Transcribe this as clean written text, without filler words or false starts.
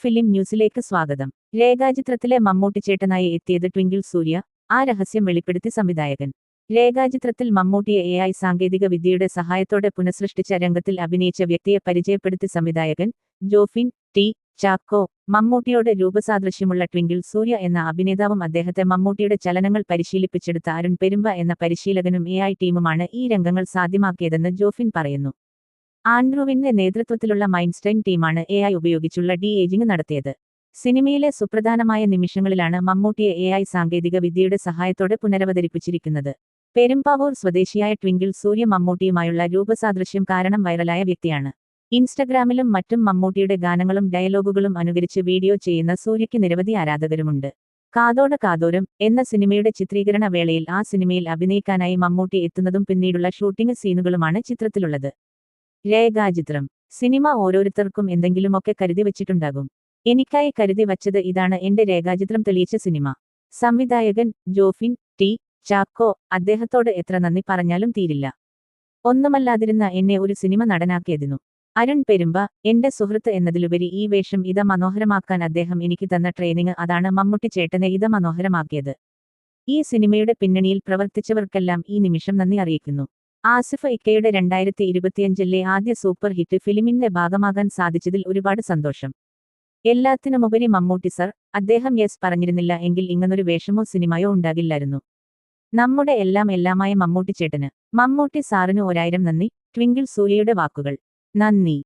Film ന്യൂസിലേക്ക് സ്വാഗതം. രേഖാചിത്രത്തിലെ മമ്മൂട്ടിച്ചേട്ടനായി എത്തിയത് ട്വിങ്കിൾ സൂര്യ. ആ രഹസ്യം വെളിപ്പെടുത്തി സംവിധായകൻ. രേഖാചിത്രത്തിൽ മമ്മൂട്ടിയെ AI സാങ്കേതിക വിദ്യയുടെ സഹായത്തോടെ പുനഃസൃഷ്ടിച്ച രംഗത്തിൽ അഭിനയിച്ച വ്യക്തിയെ പരിചയപ്പെടുത്തി സംവിധായകൻ ജോഫിൻ ടി. ചാക്കോ. മമ്മൂട്ടിയോട് രൂപസാദൃശ്യമുള്ള ട്വിങ്കിൾ സൂര്യ എന്ന അഭിനേതാവും അദ്ദേഹത്തെ മമ്മൂട്ടിയുടെ ചലനങ്ങൾ പരിശീലിപ്പിച്ചെടുത്ത അരുൺ പെരുമ്പ എന്ന പരിശീലകനും AI ടീമുമാണ് ഈ രംഗങ്ങൾ സാധ്യമാക്കിയതെന്ന് ജോഫിൻ പറയുന്നു. ആൻഡ്രൂവിന്റെ നേതൃത്വത്തിലുള്ള മൈൻസ്റ്റൈൻ ടീമാണ് AI ഉപയോഗിച്ചുള്ള ഡി-ഏജിംഗ് നടത്തിയത്. സിനിമയിലെ സുപ്രധാനമായ നിമിഷങ്ങളിലാണ് മമ്മൂട്ടിയെ AI സാങ്കേതിക വിദ്യയുടെ സഹായത്തോടെ പുനരവതരിപ്പിച്ചിരിക്കുന്നത്. പെരുമ്പാവൂർ സ്വദേശിയായ ട്വിങ്കിൾ സൂര്യ മമ്മൂട്ടിയുമായുള്ള രൂപസാദൃശ്യം കാരണം വൈറലായ വ്യക്തിയാണ്. ഇൻസ്റ്റഗ്രാമിലും മറ്റും മമ്മൂട്ടിയുടെ ഗാനങ്ങളും ഡയലോഗുകളും അനുകരിച്ച് വീഡിയോ ചെയ്യുന്ന സൂര്യയ്ക്ക് നിരവധി ആരാധകരുമുണ്ട്. കാതോട് കാതോരം എന്ന സിനിമയുടെ ചിത്രീകരണ വേളയിൽ ആ സിനിമയിൽ അഭിനയിക്കാനായി മമ്മൂട്ടി എത്തുന്നതും പിന്നീടുള്ള ഷൂട്ടിംഗ് സീനുകളുമാണ് ചിത്രത്തിലുള്ളത്. രേഖാചിത്രം. സിനിമ ഓരോരുത്തർക്കും എന്തെങ്കിലുമൊക്കെ കരുതി വച്ചിട്ടുണ്ടാകും. എനിക്കായി കരുതി വച്ചത് ഇതാണ് എന്റെ രേഖാചിത്രം തെളിയിച്ച സിനിമ. സംവിധായകൻ ജോഫിൻ ടി. ചാക്കോ. അദ്ദേഹത്തോട് എത്ര നന്ദി പറഞ്ഞാലും തീരില്ല. ഒന്നുമല്ലാതിരുന്ന എന്നെ ഒരു സിനിമ നടനാക്കിയതിനു. അരുൺ പെരുമ്പ. എന്റെ സുഹൃത്ത് എന്നതിലുപരി ഈ വേഷം മനോഹരമാക്കാൻ അദ്ദേഹം എനിക്ക് തന്ന ട്രെയിനിങ് അതാണ് മമ്മൂട്ടി ചേട്ടനെ മനോഹരമാക്കിയത്. ഈ സിനിമയുടെ പിന്നണിയിൽ പ്രവർത്തിച്ചവർക്കെല്ലാം ഈ നിമിഷം നന്ദി അറിയിക്കുന്നു. ആസിഫ് ഇക്കയുടെ 2025-ലെ ആദ്യ സൂപ്പർ ഹിറ്റ് ഫിലിമിന്റെ ഭാഗമാകാൻ സാധിച്ചതിൽ ഒരുപാട് സന്തോഷം. എല്ലാത്തിനുമുപരി മമ്മൂട്ടി സർ. അദ്ദേഹം യെസ് പറഞ്ഞിരുന്നില്ല എങ്കിൽ ഇങ്ങനൊരു വേഷമോ സിനിമയോ ഉണ്ടാകില്ലായിരുന്നു. നമ്മുടെ എല്ലാമായ മമ്മൂട്ടി ചേട്ടന്. മമ്മൂട്ടി സാറിന് 1000 നന്ദി. ട്വിങ്കിൾ സൂര്യയുടെ വാക്കുകൾ. നന്ദി.